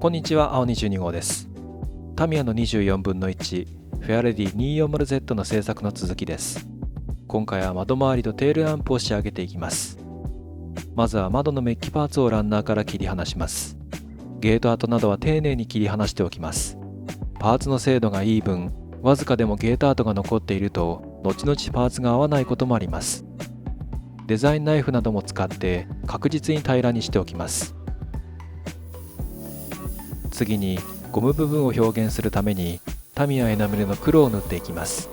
こんにちは、青22号です。タミヤの24分の1フェアレディ 240Z の製作の続きです。今回は窓周りとテールランプを仕上げていきます。まずは窓のメッキパーツをランナーから切り離します。ゲート跡などは丁寧に切り離しておきます。パーツの精度がいい分、わずかでもゲート跡が残っていると後々パーツが合わないこともあります。デザインナイフなども使って確実に平らにしておきます。次にゴム部分を表現するためにタミヤエナメルの黒を塗っていきます。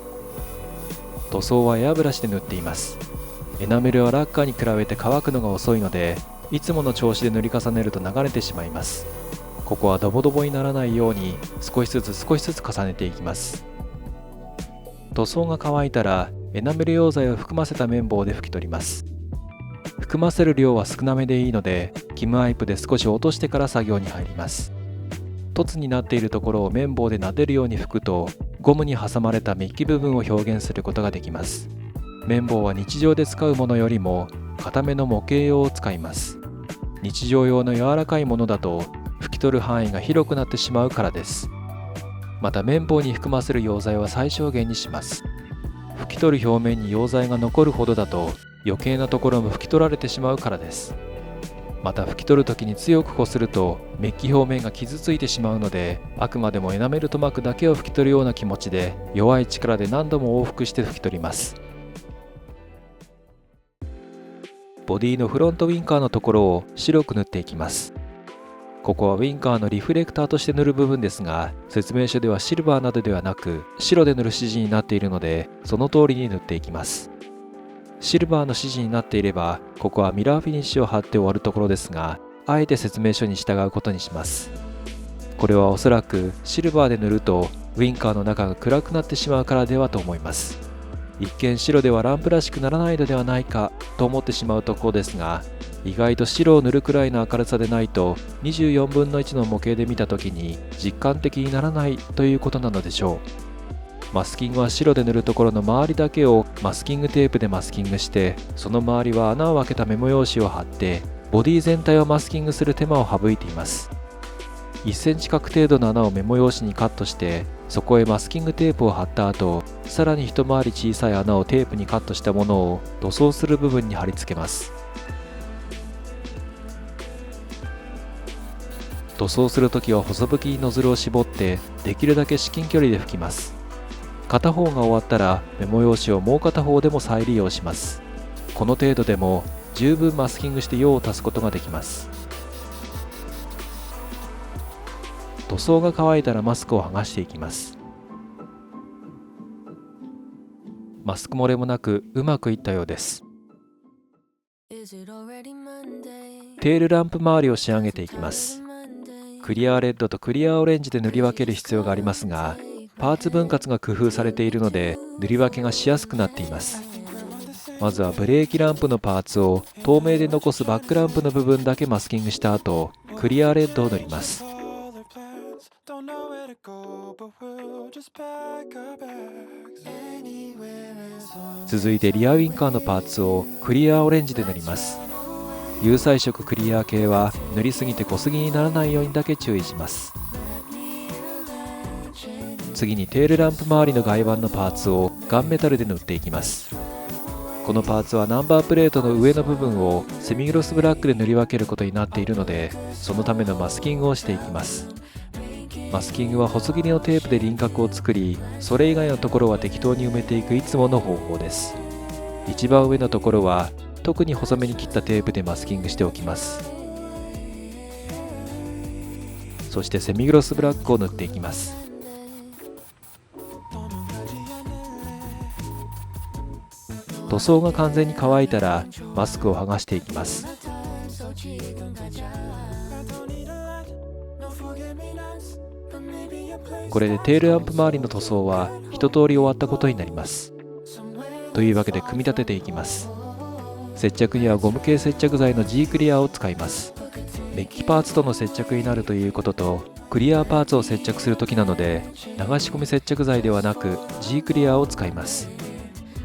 塗装はエアブラシで塗っています。エナメルはラッカーに比べて乾くのが遅いので、いつもの調子で塗り重ねると流れてしまいます。ここはドボドボにならないように少しずつ重ねていきます。塗装が乾いたらエナメル溶剤を含ませた綿棒で拭き取ります。含ませる量は少なめでいいので、キムアイプで少し落としてから作業に入ります。凸になっているところを綿棒で撫でるように拭くと、ゴムに挟まれたメッキ部分を表現することができます。綿棒は日常で使うものよりも固めの模型用を使います。日常用の柔らかいものだと拭き取る範囲が広くなってしまうからです。また綿棒に含ませる溶剤は最小限にします。拭き取る表面に溶剤が残るほどだと余計なところも拭き取られてしまうからです。また拭き取るときに強くこするとメッキ表面が傷ついてしまうので、あくまでもエナメル塗膜だけを拭き取るような気持ちで弱い力で何度も往復して拭き取ります。ボディのフロントウィンカーのところを白く塗っていきます。ここはウィンカーのリフレクターとして塗る部分ですが、説明書ではシルバーなどではなく白で塗る指示になっているので、その通りに塗っていきます。シルバーの指示になっていれば、ここはミラーフィニッシュを貼って終わるところですが、あえて説明書に従うことにします。これはおそらくシルバーで塗るとウィンカーの中が暗くなってしまうからではと思います。一見白ではランプらしくならないのではないかと思ってしまうところですが、意外と白を塗るくらいの明るさでないと24分の1の模型で見た時に実感的にならないということなのでしょう。マスキングは白で塗るところの周りだけをマスキングテープでマスキングして、その周りは穴を開けたメモ用紙を貼ってボディ全体をマスキングする手間を省いています。1センチ角程度の穴をメモ用紙にカットして、そこへマスキングテープを貼った後、さらに一回り小さい穴をテープにカットしたものを塗装する部分に貼り付けます。塗装するときは細吹きにノズルを絞ってできるだけ至近距離で拭きます。片方が終わったらメモ用紙をもう片方でも再利用します。この程度でも十分マスキングして用を足すことができます。塗装が乾いたらマスクを剥がしていきます。マスク漏れもなくうまくいったようです。テールランプ周りを仕上げていきます。クリアレッドとクリアオレンジで塗り分ける必要がありますが、パーツ分割が工夫されているので塗り分けがしやすくなっています。まずはブレーキランプのパーツを透明で残すバックランプの部分だけマスキングした後、クリアレッドを塗ります。続いてリアウィンカーのパーツをクリアオレンジで塗ります。有彩色クリア系は塗りすぎて濃すぎにならないようにだけ注意します。次にテールランプ周りの外板のパーツをガンメタルで塗っていきます。このパーツはナンバープレートの上の部分をセミグロスブラックで塗り分けることになっているので、そのためのマスキングをしていきます。マスキングは細切りのテープで輪郭を作り、それ以外のところは適当に埋めていくいつもの方法です。一番上のところは特に細めに切ったテープでマスキングしておきます。そしてセミグロスブラックを塗っていきます。塗装が完全に乾いたらマスクを剥がしていきます。これでテールランプ周りの塗装は一通り終わったことになります。というわけで組み立てていきます。接着にはゴム系接着剤の G クリアを使います。メッキパーツとの接着になるということと、クリアパーツを接着するときなので流し込み接着剤ではなく G クリアを使います。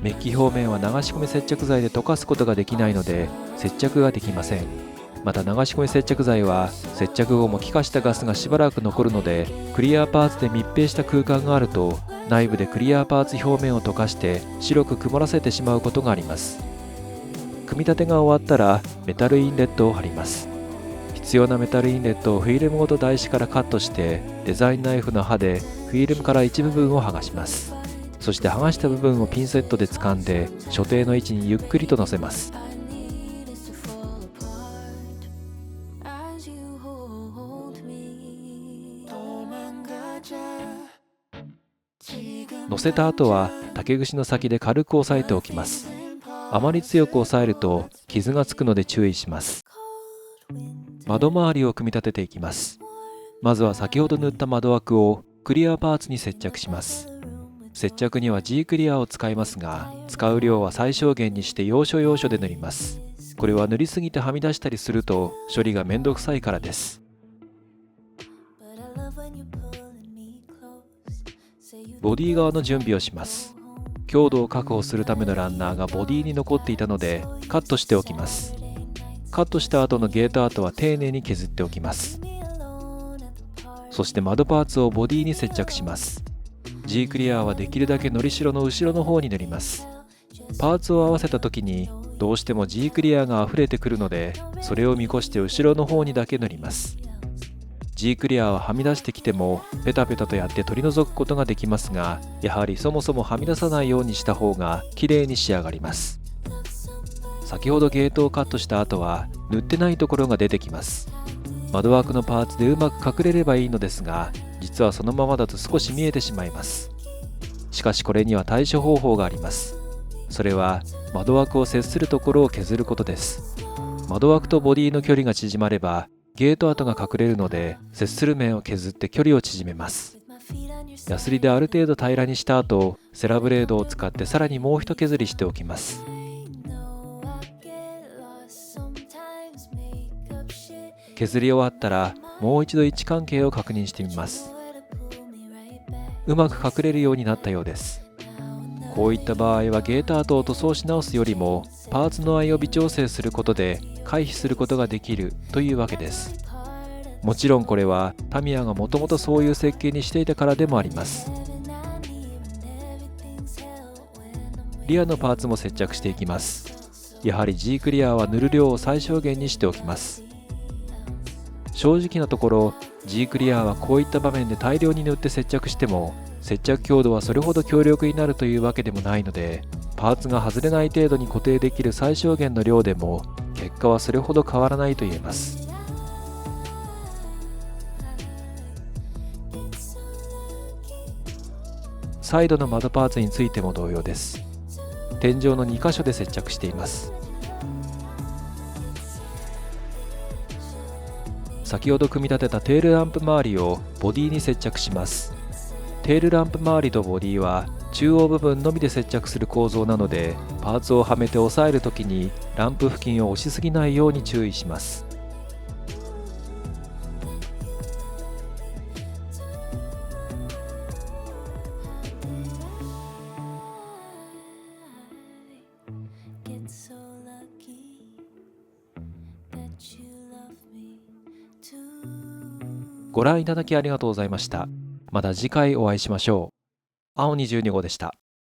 メッキ表面は流し込み接着剤で溶かすことができないので接着ができません。また流し込み接着剤は接着後も気化したガスがしばらく残るので、クリアパーツで密閉した空間があると内部でクリアパーツ表面を溶かして白く曇らせてしまうことがあります。組み立てが終わったらメタルインレットを貼ります。必要なメタルインレットをフィルムごと台紙からカットして、デザインナイフの刃でフィルムから一部分を剥がします。そして剥がした部分をピンセットで掴んで所定の位置にゆっくりと乗せます。乗せた後は竹串の先で軽く押さえておきます。あまり強く押さえると傷がつくので注意します。窓周りを組み立てていきます。まずは先ほど塗った窓枠をクリアパーツに接着します。接着には G クリアを使いますが、使う量は最小限にして要所要所で塗ります。これは塗りすぎてはみ出したりすると処理がめんどくさいからです。ボディ側の準備をします。強度を確保するためのランナーがボディに残っていたのでカットしておきます。カットした後のゲートアートは丁寧に削っておきます。そして窓パーツをボディに接着します。G クリアはできるだけのりしろの後ろの方に塗ります。パーツを合わせた時にどうしても G クリアが溢れてくるので、それを見越して後ろの方にだけ塗ります。G クリアははみ出してきてもペタペタとやって取り除くことができますが、やはりそもそもはみ出さないようにした方が綺麗に仕上がります。先ほどゲートをカットした後は塗ってないところが出てきます。窓枠のパーツでうまく隠れればいいのですが、実はそのままだと少し見えてしまいます。しかしこれには対処方法があります。それは窓枠を接するところを削ることです。窓枠とボディの距離が縮まればゲート跡が隠れるので、接する面を削って距離を縮めます。ヤスリである程度平らにした後、セラブレードを使ってさらにもう一削りしておきます。削り終わったらもう一度位置関係を確認してみます。うまく隠れるようになったようです。こういった場合はゲート跡を塗装し直すよりもパーツの合いを微調整することで回避することができるというわけです。もちろんこれはタミヤがもともとそういう設計にしていたからでもあります。リアのパーツも接着していきます。やはり G クリアは塗る量を最小限にしておきます。正直なところ G クリアはこういった場面で大量に塗って接着しても接着強度はそれほど強力になるというわけでもないので、パーツが外れない程度に固定できる最小限の量でも結果はそれほど変わらないと言えます。サイドの窓パーツについても同様です。天井の2箇所で接着しています。先ほど組み立てたテールランプ周りをボディに接着します。テールランプ周りとボディは中央部分のみで接着する構造なので、パーツをはめて押さえるときにランプ付近を押しすぎないように注意します。ご覧いただきありがとうございました。また次回お会いしましょう。青22号でした。